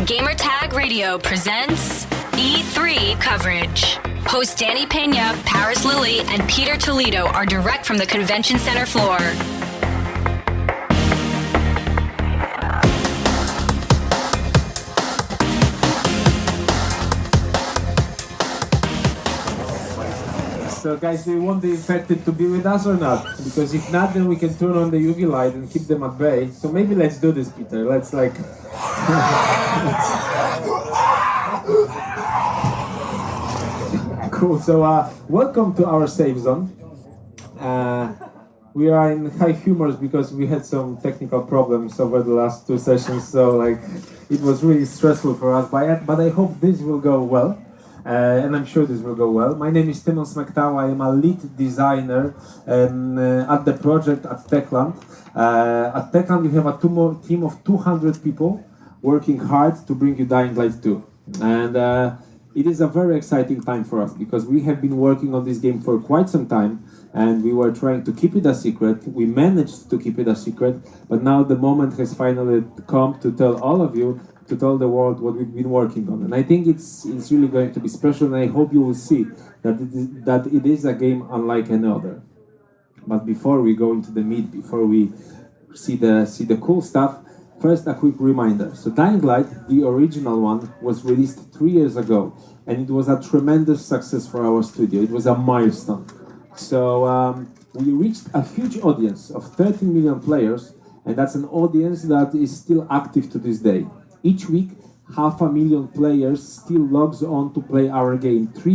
Gamertag Radio presents E3 coverage. Hosts Danny Pena, Paris Lilly, and Peter Toledo are direct from the convention center floor. So guys, do you want the infected to be with us or not? Because if not, then we can turn on the UV light and keep them at bay. So maybe let's do this, Peter. Let's like... Cool, so welcome to our safe zone. We are in high humors because we had some technical problems over the last two sessions, so like it was really stressful for us, but I hope this will go well. And I'm sure this will go well. My name is Timon Smektawa. I am a lead designer at the project at Techland. At Techland, we have a team of 200 people working hard to bring you Dying Light 2. And it is a very exciting time for us because we have been working on this game for quite some time and we were trying to keep it a secret. We managed to keep it a secret, but now the moment has finally come to tell all of you, to tell the world what we've been working on. And I think it's really going to be special, and I hope you will see that it is a game unlike any other. But before we go into the meat, before we see the cool stuff, first a quick reminder. So Dying Light, the original one, was released 3 years ago, and it was a tremendous success for our studio. It was a milestone. So we reached a huge audience of 13 million players, and that's an audience that is still active to this day. Each week, 500,000 players still logs on to play our game 3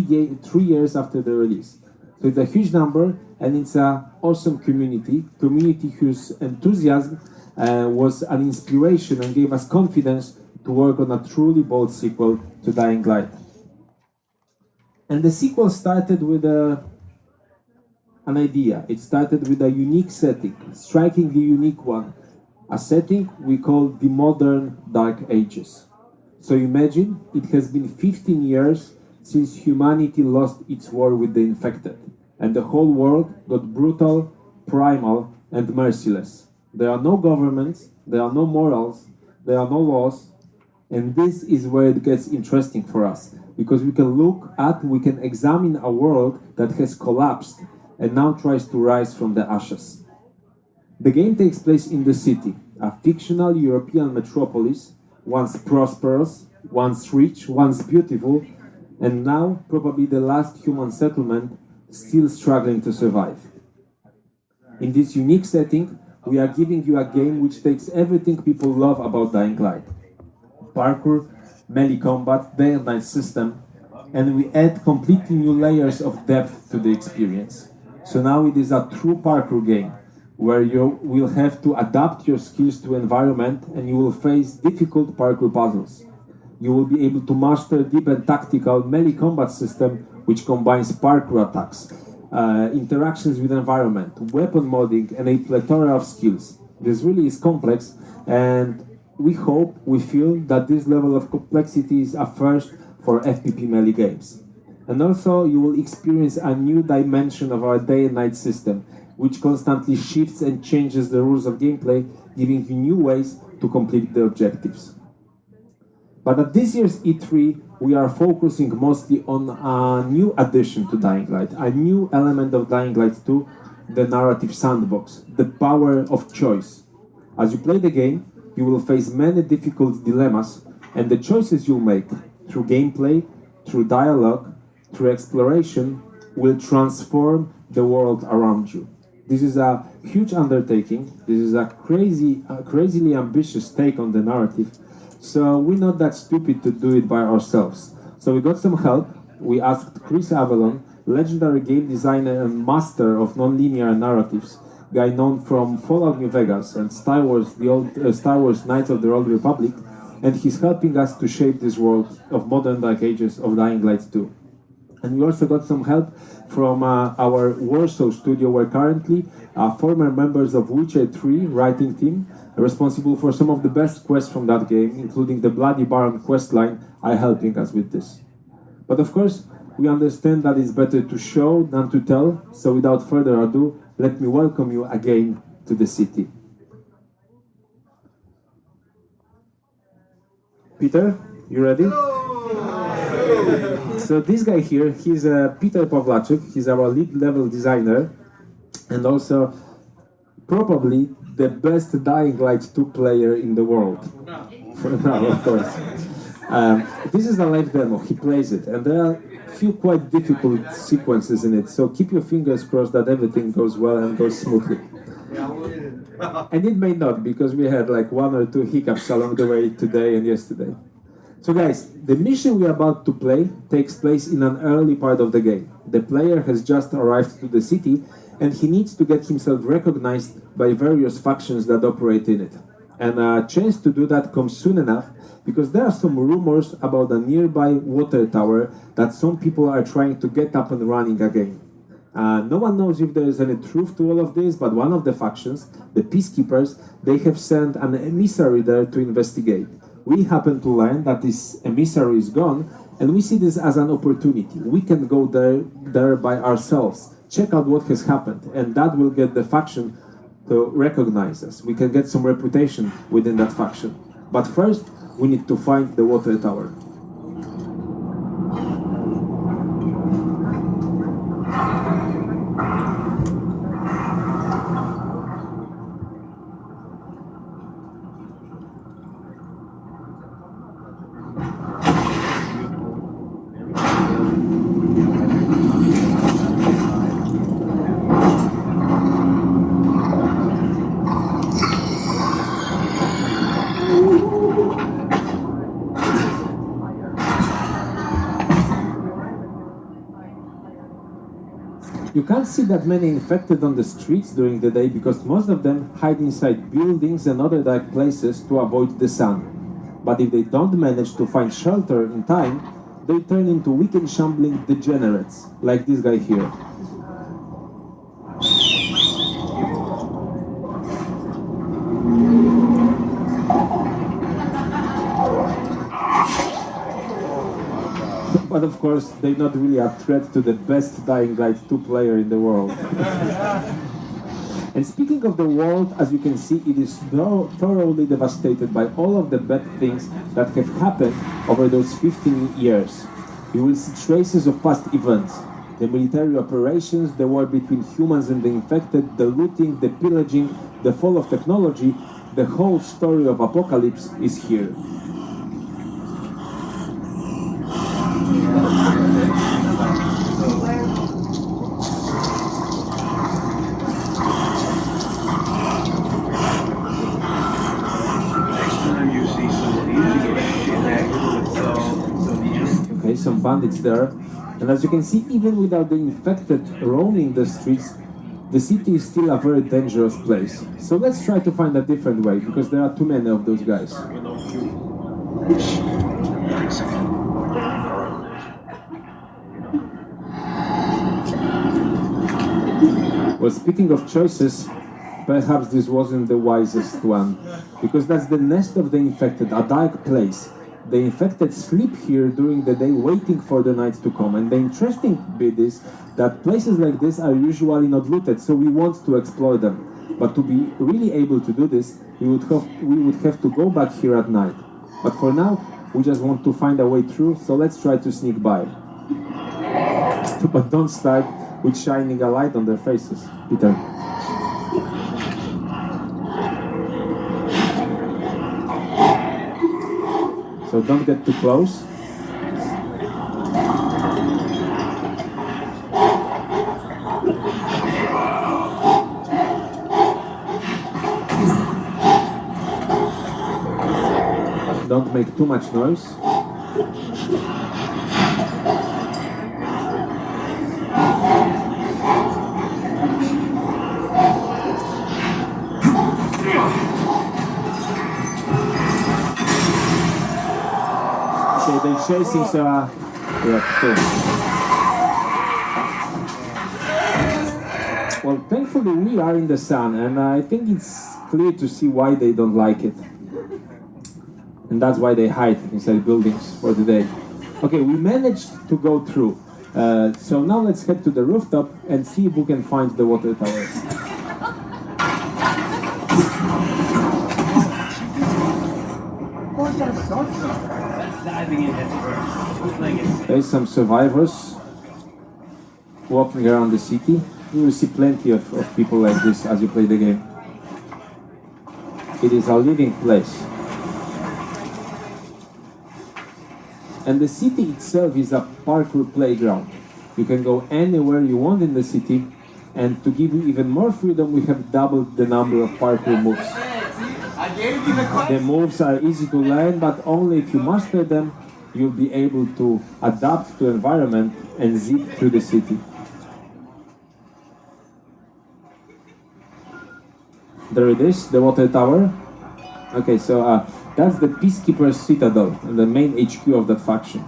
years after the release. So it's a huge number, and it's an awesome community whose enthusiasm was an inspiration and gave us confidence to work on a truly bold sequel to Dying Light. And the sequel started with an idea. It started with a unique setting, strikingly unique one. A setting we call the modern Dark Ages. So imagine it has been 15 years since humanity lost its war with the infected, and the whole world got brutal, primal, and merciless. There are no governments, there are no morals, there are no laws, and this is where it gets interesting for us, because we can examine a world that has collapsed and now tries to rise from the ashes. The game takes place in the city, a fictional European metropolis, once prosperous, once rich, once beautiful, and now probably the last human settlement still struggling to survive. In this unique setting, we are giving you a game which takes everything people love about Dying Light. Parkour, melee combat, day and night system, and we add completely new layers of depth to the experience. So now it is a true parkour game, where you will have to adapt your skills to environment and you will face difficult parkour puzzles. You will be able to master deep and tactical melee combat system which combines parkour attacks, interactions with environment, weapon modding, and a plethora of skills. This really is complex, and we feel that this level of complexity is a first for FPP melee games. And also you will experience a new dimension of our day and night system, which constantly shifts and changes the rules of gameplay, giving you new ways to complete the objectives. But at this year's E3, we are focusing mostly on a new addition to Dying Light, a new element of Dying Light 2, the narrative sandbox, the power of choice. As you play the game, you will face many difficult dilemmas, and the choices you'll make through gameplay, through dialogue, through exploration, will transform the world around you. This is a huge undertaking. This is a crazily ambitious take on the narrative. So we're not that stupid to do it by ourselves. So we got some help. We asked Chris Avalon, legendary game designer and master of non-linear narratives, guy known from Fallout New Vegas and Star Wars Knights of the Old Republic, and he's helping us to shape this world of modern Dark Ages of Dying Light 2. And we also got some help from our Warsaw studio, where currently former members of Witcher 3 writing team, responsible for some of the best quests from that game, including the Bloody Baron questline, are helping us with this. But of course, we understand that it's better to show than to tell, so without further ado, let me welcome you again to the city. Peter, you ready? So this guy here, he's Peter Pawlaczuk. He's our lead level designer, and also probably the best Dying Light 2 player in the world. For now, of course. This is a live demo. He plays it, and there are a few quite difficult sequences in it. So keep your fingers crossed that everything goes well and goes smoothly. And it may not, because we had like 1 or 2 hiccups along the way today and yesterday. So guys, the mission we are about to play takes place in an early part of the game. The player has just arrived to the city and he needs to get himself recognized by various factions that operate in it. And a chance to do that comes soon enough, because there are some rumors about a nearby water tower that some people are trying to get up and running again. No one knows if there is any truth to all of this, but one of the factions, the Peacekeepers, they have sent an emissary there to investigate. We happen to learn that this emissary is gone, and we see this as an opportunity. We can go there by ourselves, check out what has happened, and that will get the faction to recognize us. We can get some reputation within that faction. But first, we need to find the water tower. You can't see that many infected on the streets during the day because most of them hide inside buildings and other dark places to avoid the sun. But if they don't manage to find shelter in time, they turn into wicked shambling degenerates, like this guy here. But of course, they're not really a threat to the best Dying Light 2 player in the world. And speaking of the world, as you can see, it is thoroughly devastated by all of the bad things that have happened over those 15 years. You will see traces of past events. The military operations, the war between humans and the infected, the looting, the pillaging, the fall of technology, the whole story of Apocalypse is here. Okay, some bandits there. And as you can see, even without the infected roaming the streets, the city is still a very dangerous place. So let's try to find a different way, because there are too many of those guys. Well, speaking of choices, perhaps this wasn't the wisest one, because that's the nest of the infected, a dark place. The infected sleep here during the day, waiting for the night to come. And the interesting bit is that places like this are usually not looted, so we want to explore them. But to be really able to do this, we would have to go back here at night. But for now, we just want to find a way through, so let's try to sneak by. But don't start with shining a light on their faces, Peter. So don't get too close. Don't make too much noise. Okay, they're chasing, so yeah, cool. Well, thankfully we are in the sun, and I think it's clear to see why they don't like it. And that's why they hide inside buildings for the day. Okay, we managed to go through. So now let's head to the rooftop and see if we can find the water tower. Diving in head first. There's some survivors walking around the city. You will see plenty of people like this as you play the game. It is a living place. And the city itself is a parkour playground. You can go anywhere you want in the city, and to give you even more freedom, we have doubled the number of parkour moves. The moves are easy to learn, but only if you master them, you'll be able to adapt to environment and zip through the city. There it is, the water tower. Okay, so that's the Peacekeeper Citadel, the main HQ of that faction.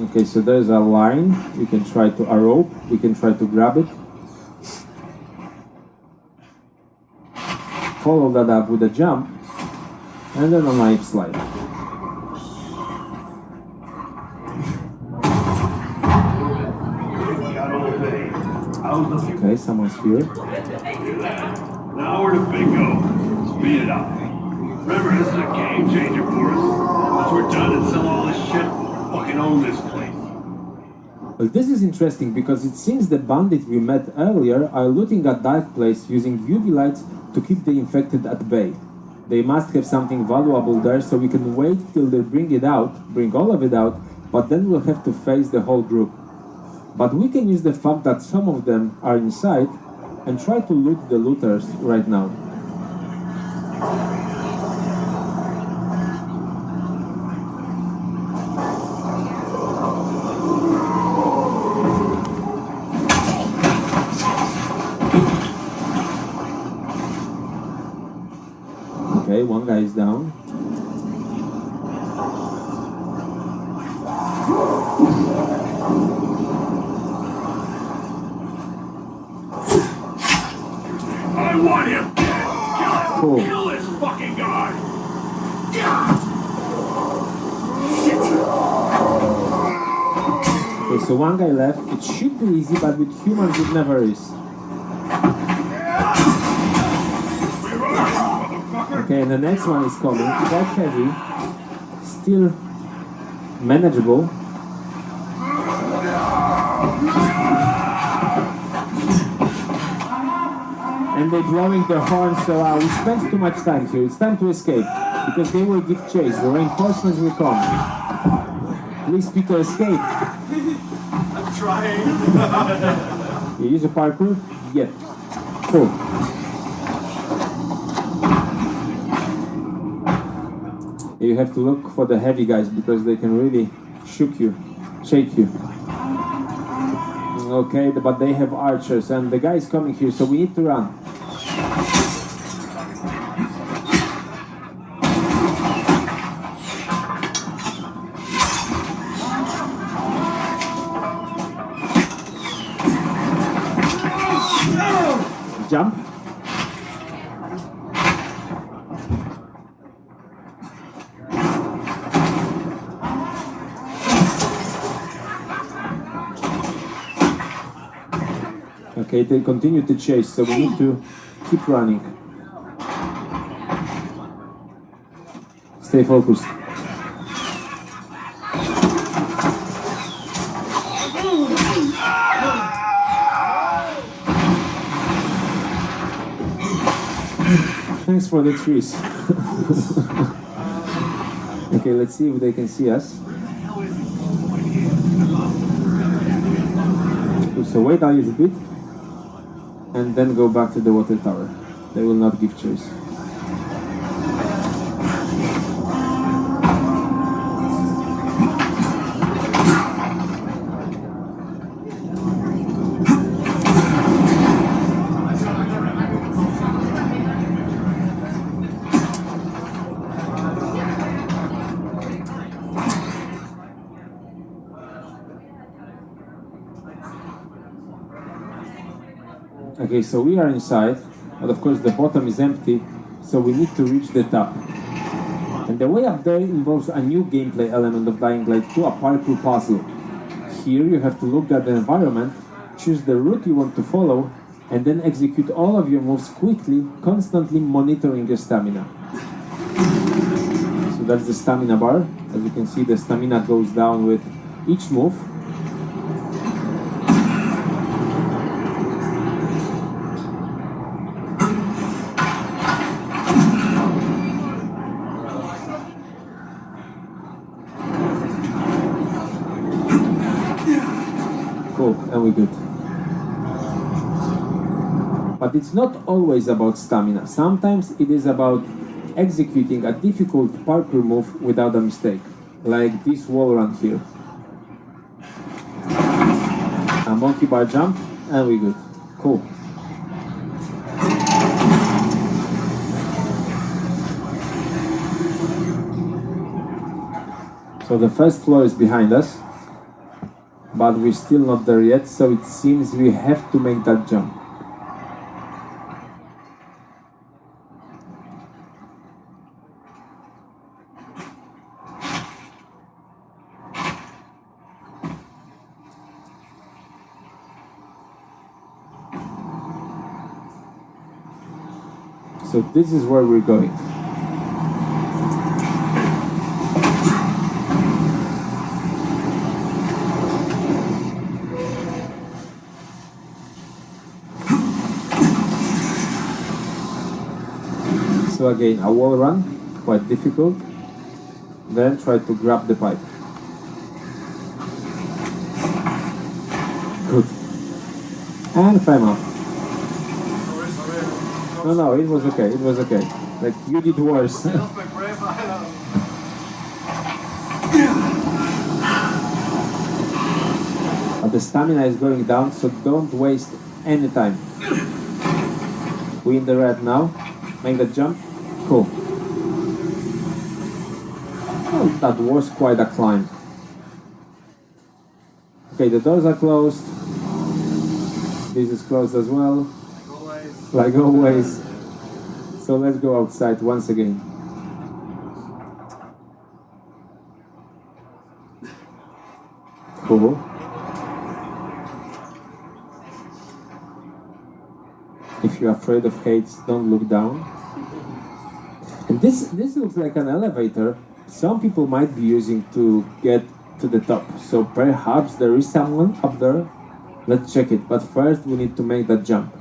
Okay, so there's a line. We can try to a rope. We can try to grab it. Follow that up with a jump, and then a knife slide. Okay, someone's here. Now where the big go? Speed it up. Remember, this is a game changer for us. Once we're done and sell all this shit, we'll fucking own this place. Well, this is interesting because it seems the bandits we met earlier are looting a dark place using UV lights to keep the infected at bay. They must have something valuable there, so we can wait till they bring all of it out, but then we'll have to face the whole group. But we can use the fact that some of them are inside and try to loot the looters right now. Okay, one guy is down. I want him dead! Kill him! Cool. Kill this fucking guy! Okay, so one guy left. It should be easy, but with humans it never is. Okay, and the next one is coming. Quite heavy. Still manageable. And they're blowing their horns, so we spent too much time here. It's time to escape, because they will give chase. The reinforcements will come. Please, Peter, escape. I'm trying. You use a parkour? Yep. Cool. You have to look for the heavy guys, because they can really shake you. Okay, but they have archers, and the guy is coming here, so we need to run. Jump. Okay, they continue to chase, so we need to keep running. Stay focused. Thanks for the trees. Okay, let's see if they can see us. So wait a little bit, and then go back to the water tower. They will not give chase. Okay, so we are inside, but of course the bottom is empty, so we need to reach the top. And the way up there involves a new gameplay element of Dying Light 2, a parkour puzzle. Here you have to look at the environment, choose the route you want to follow, and then execute all of your moves quickly, constantly monitoring your stamina. So that's the stamina bar. As you can see, the stamina goes down with each move. Cool, and we're good. But it's not always about stamina. Sometimes it is about executing a difficult parkour move without a mistake. Like this wall run here. A monkey bar jump, and we're good. Cool. So the first floor is behind us, but we're still not there yet, so it seems we have to make that jump. So this is where we're going. So again, a wall run, quite difficult. Then try to grab the pipe. Good. And climb up. No, it was okay, it was okay. Like, you did worse. But the stamina is going down, so don't waste any time. We're in the red now. Make the jump. Cool. Oh, that was quite a climb. Okay, the doors are closed. This is closed as well. Like always. So let's go outside once again. Cool. If you're afraid of heights, don't look down. And this looks like an elevator some people might be using to get to the top. So perhaps there is someone up there. Let's check it. But first we need to make that jump.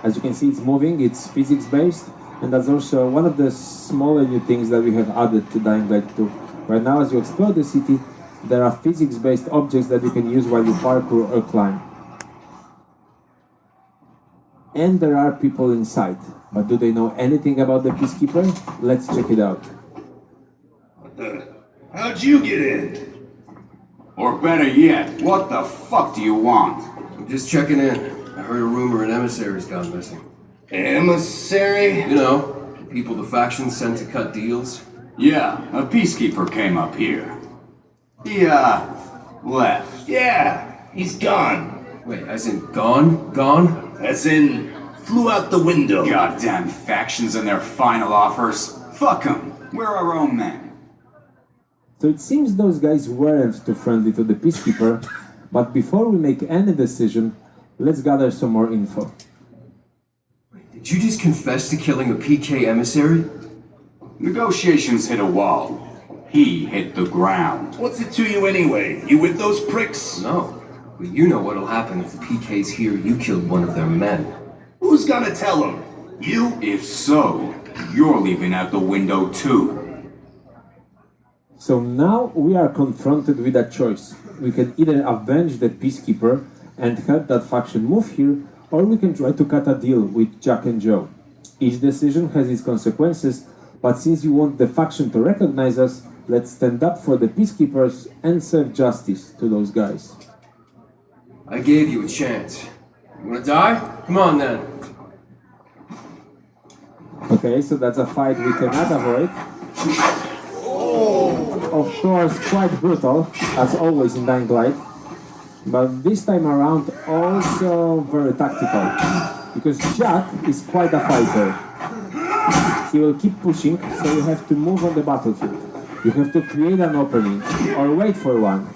As you can see, it's moving, it's physics-based, and that's also one of the smaller new things that we have added to Dying Light 2. Right now, as you explore the city, there are physics-based objects that you can use while you parkour or climb. And there are people inside. But do they know anything about the Peacekeeper? Let's check it out. How'd you get in? Or better yet, what the fuck do you want? I'm just checking in. I heard a rumor an emissary's gone missing. Emissary? You know, people the factions sent to cut deals. Yeah, a peacekeeper came up here. He, left. Yeah, he's gone. Wait, as in gone? Gone? As in, flew out the window. Goddamn factions and their final offers. Fuck 'em. We're our own men. So it seems those guys weren't too friendly to the Peacekeeper, but before we make any decision, let's gather some more info. Did you just confess to killing a PK emissary? Negotiations hit a wall. He hit the ground. What's it to you anyway? You with those pricks? No. But you know what'll happen if the PK's here you killed one of their men. Who's gonna tell him? You? If so, you're leaving out the window too. So now we are confronted with a choice. We can either avenge the Peacekeeper and help that faction move here, or we can try to cut a deal with Jack and Joe. Each decision has its consequences, but since you want the faction to recognize us, let's stand up for the Peacekeepers and serve justice to those guys. I gave you a chance. You wanna die? Come on then. Okay, so that's a fight we cannot avoid. Of course, quite brutal, as always in Dying Light. But this time around, also very tactical. Because Jack is quite a fighter. He will keep pushing, so you have to move on the battlefield. You have to create an opening or wait for one.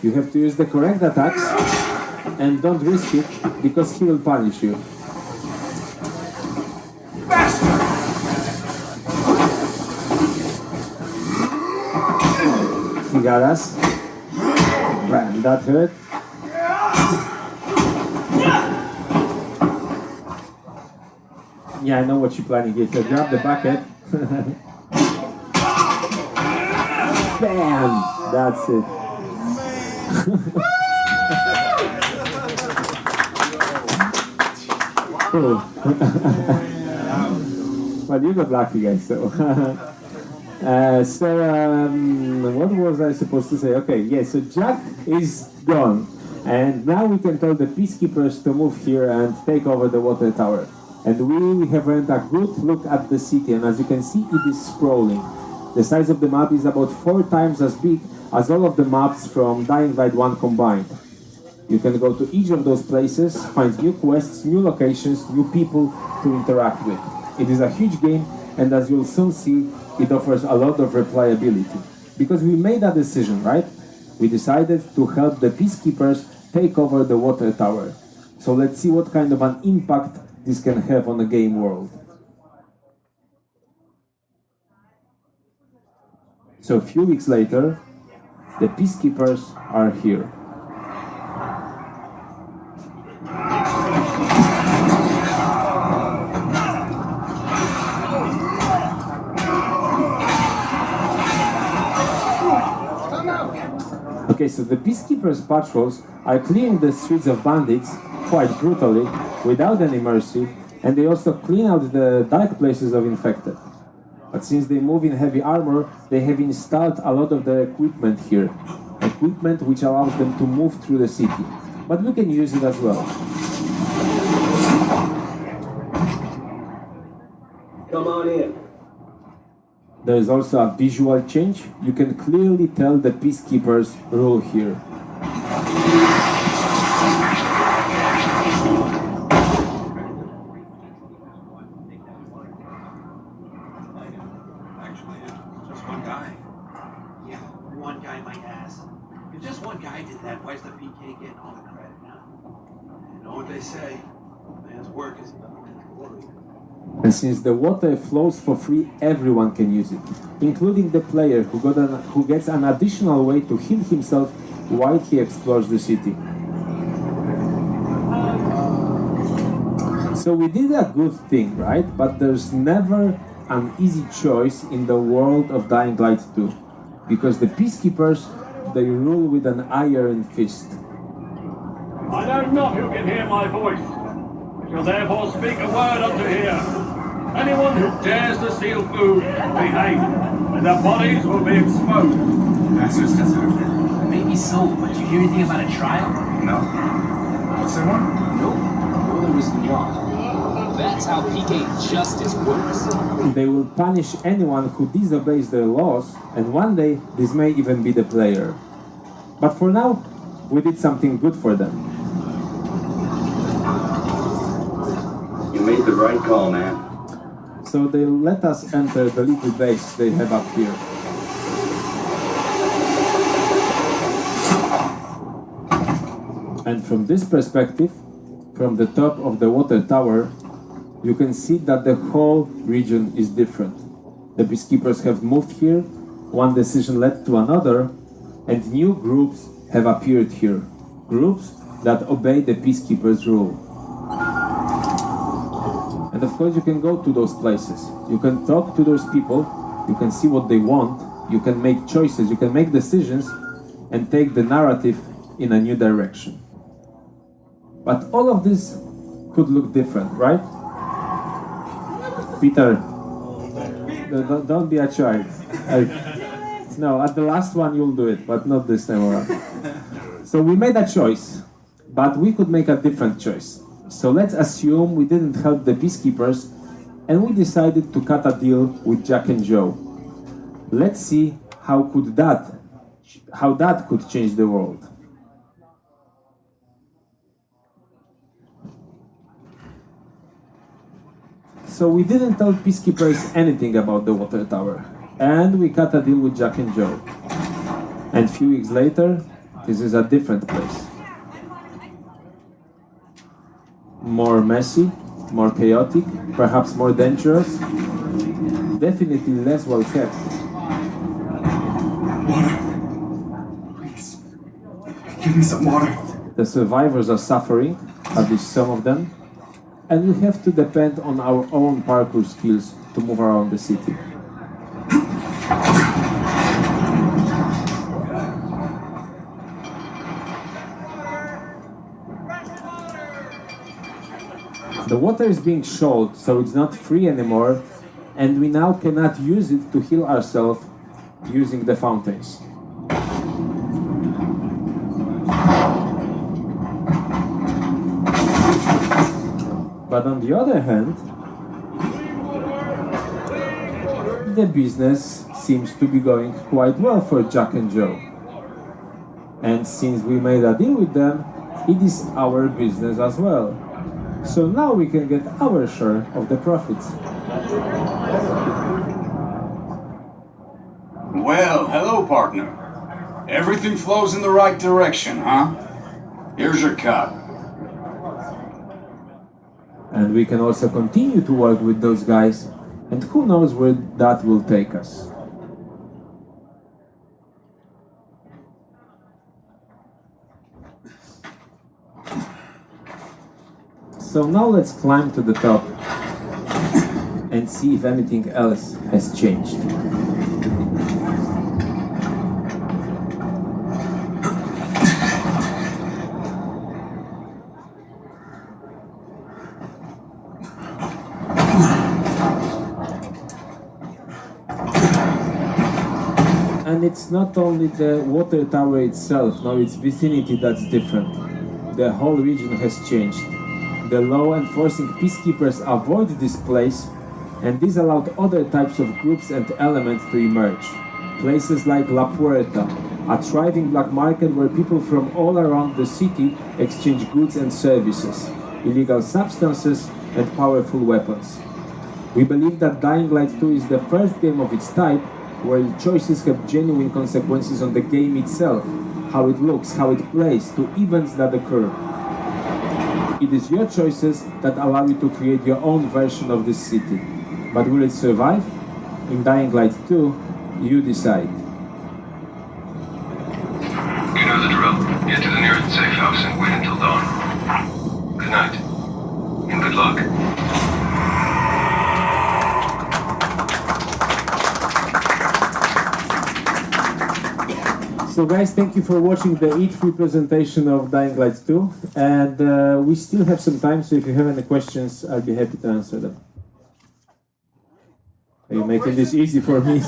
You have to use the correct attacks and don't risk it because he will punish you. He got us. Bam, that hurt. Yeah, I know what you're planning here. So grab the bucket. Bam! That's it. Cool. Well, you got lucky, guys. So, what was I supposed to say? Okay, yeah. So Jack is gone, and now we can tell the Peacekeepers to move here and take over the water tower. And we have earned a good look at the city, and as you can see, it is sprawling. The size of the map is about 4 times as big as all of the maps from Dying Light 1 combined. You can go to each of those places, find new quests, new locations, new people to interact with. It is a huge game, and as you'll soon see, it offers a lot of replayability. Because we made a decision, right? We decided to help the Peacekeepers take over the water tower. So let's see what kind of an impact this can have on the game world. So a few weeks later, the Peacekeepers are here. Okay, so the Peacekeepers patrols are clearing the streets of bandits quite brutally, without any mercy, and they also clean out the dark places of infected. But since they move in heavy armor, they have installed a lot of their equipment here. Equipment which allows them to move through the city. But we can use it as well. Come on in. There is also a visual change. You can clearly tell the Peacekeepers rule here. Why's the PK getting all the credit now? You know what they say, man's work is done. And since the water flows for free, everyone can use it, including the player who gets an additional way to heal himself while he explores the city. So we did a good thing, right? But there's never an easy choice in the world of Dying Light 2, because the Peacekeepers, they rule with an iron fist. I know not who can hear my voice. I shall therefore speak a word unto here. Anyone who dares to steal food will be hanged, and their bodies will be exposed. That's just deserved. Maybe so, but did you hear anything about a trial? No. Was there one? Nope. No, there was not. That's how PK justice works. They will punish anyone who disobeys their laws, and one day this may even be the player. But for now, we did something good for them. You made the right call, man. So they let us enter the little base they have up here. And from this perspective, from the top of the water tower, you can see that the whole region is different. The Peacekeepers have moved here, one decision led to another, and new groups have appeared here. Groups that obey the Peacekeepers' rule. And of course you can go to those places. You can talk to those people, you can see what they want, you can make choices, you can make decisions, and take the narrative in a new direction. But all of this could look different, right? Peter, don't be a child. No, at the last one you'll do it, but not this time around. So we made a choice, but we could make a different choice. So let's assume we didn't help the Peacekeepers, and we decided to cut a deal with Jack and Joe. Let's see how that could change the world. So we didn't tell Peacekeepers anything about the water tower, and we cut a deal with Jack and Joe. And a few weeks later, this is a different place. More messy, more chaotic, perhaps more dangerous, definitely less well kept. Water. Please. Give me some water. The survivors are suffering, at least some of them, and we have to depend on our own parkour skills to move around the city. The water is being shoaled, so it's not free anymore, and we now cannot use it to heal ourselves using the fountains. But on the other hand, the business seems to be going quite well for Jack and Joe. And since we made a deal with them, it is our business as well. So now we can get our share of the profits. Well, hello, partner. Everything flows in the right direction, huh? Here's your cut. And we can also continue to work with those guys, and who knows where that will take us. So now let's climb to the top and see if anything else has changed. And it's not only the water tower itself, nor its vicinity that's different. The whole region has changed. The law enforcing peacekeepers avoid this place, and this allowed other types of groups and elements to emerge. Places like La Puerta, a thriving black market where people from all around the city exchange goods and services, illegal substances, and powerful weapons. We believe that Dying Light 2 is the first game of its type where choices have genuine consequences on the game itself, how it looks, how it plays, to events that occur. It is your choices that allow you to create your own version of this city. But will it survive? In Dying Light 2, you decide. You know the drill. Get to the nearest safe house and wait until dawn. Good night. And good luck. So guys, thank you for watching the E3 presentation of Dying Light 2, and we still have some time, so if you have any questions, I'll be happy to answer them. Are you making this easy for me?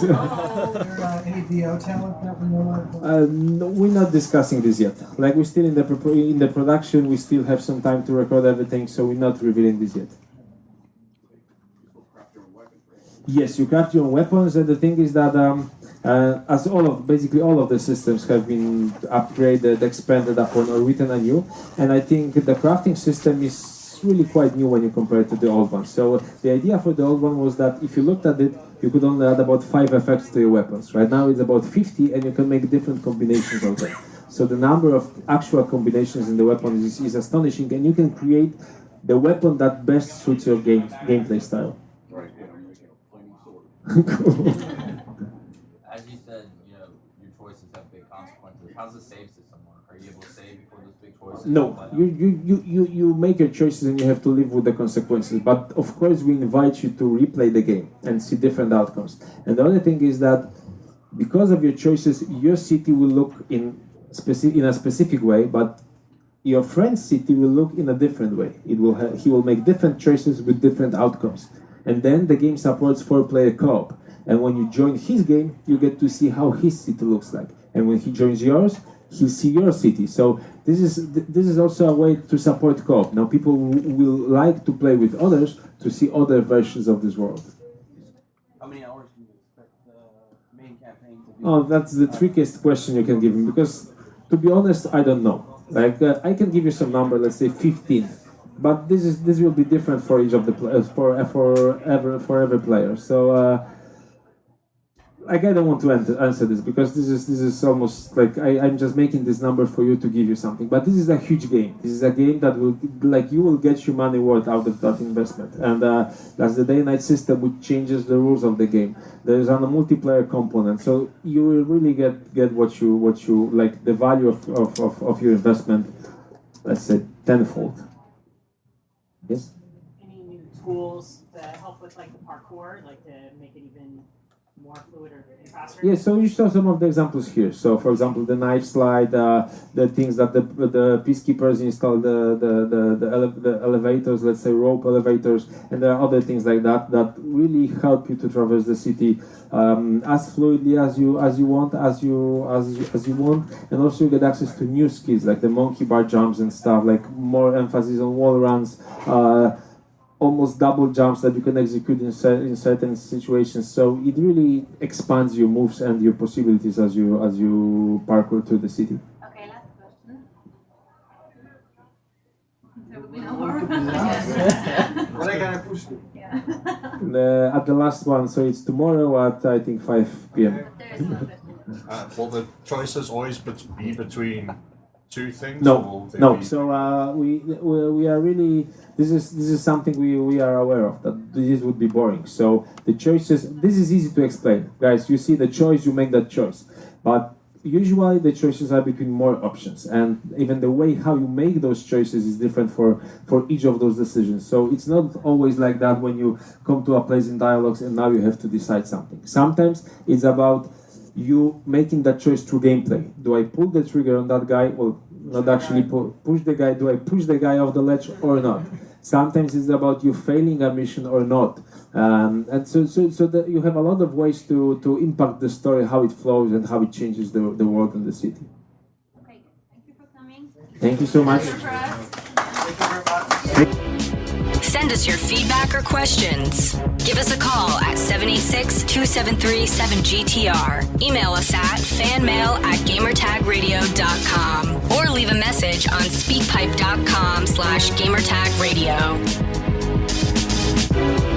Any VO talent that we know? No, we're not discussing this yet. Like, we're still in the production, we still have some time to record everything, so we're not revealing this yet. Yes, you craft your own weapons, and the thing is that as basically all of the systems have been upgraded, expanded upon, or written anew, and I think the crafting system is really quite new when you compare it to the old one. So the idea for the old one was that if you looked at it, you could only add about 5 effects to your weapons. Right now it's about 50, and you can make different combinations of them. So the number of actual combinations in the weapon is astonishing, and you can create the weapon that best suits your gameplay style. Cool. As you said, your choices have big consequences. How's the save system work? Are you able to save before those big choices? No, you make your choices and you have to live with the consequences. But of course, we invite you to replay the game and see different outcomes. And the other thing is that because of your choices, your city will look in a specific way, but your friend's city will look in a different way. He will make different choices with different outcomes. And then the game supports 4-player co-op. And when you join his game, you get to see how his city looks like. And when he joins yours, he'll see your city. So this is also a way to support co-op. Now people will like to play with others to see other versions of this world. How many hours do you expect the main campaign to be? Oh, that's the trickiest question you can give me, because to be honest, I don't know. Like I can give you some number, let's say 15. but this will be different for each of the players for every player. So. Like I don't want to answer this because this is almost like I'm just making this number for you to give you something. But this is a huge game. This is a game that will you will get your money worth out of that investment. And that's the day-night system, which changes the rules of the game. There is a multiplayer component, so you will really get what you like, the value of your investment. Let's say tenfold. Yes. Any new tools to help with like the parkour, like to make it even more fluid or faster? Yeah, so you saw some of the examples here. So, for example, the knife slide, the things that the Peacekeepers install, the elevators, let's say rope elevators, and there are other things like that that really help you to traverse the city as fluidly as you want, and also you get access to new skills like the monkey bar jumps and stuff, like more emphasis on wall runs. Almost double jumps that you can execute in certain situations. So it really expands your moves and your possibilities as you parkour through the city. Okay, last question. When I gotta push it. Yeah. At the last one, so it's tomorrow at I think 5 p.m. Will the choices always be between two things? No. So we are really this is something we are aware of, that this would be boring. So the choices, this is easy to explain, guys. You see the choice, you make that choice, but usually the choices are between more options, and even the way how you make those choices is different for each of those decisions. So it's not always like that when you come to a place in dialogues and now you have to decide something. Sometimes it's about you making that choice through gameplay. Do I pull the trigger on that guy? Well, not actually push the guy. Do I push the guy off the ledge or not? Sometimes it's about you failing a mission or not. And so that you have a lot of ways to impact the story, how it flows and how it changes the world and the city. Okay, thank you for coming. Thank you so much. Send us your feedback or questions. Give us a call at 786-273-7GTR. Email us at fanmail@gamertagradio.com or leave a message on speakpipe.com/gamertagradio.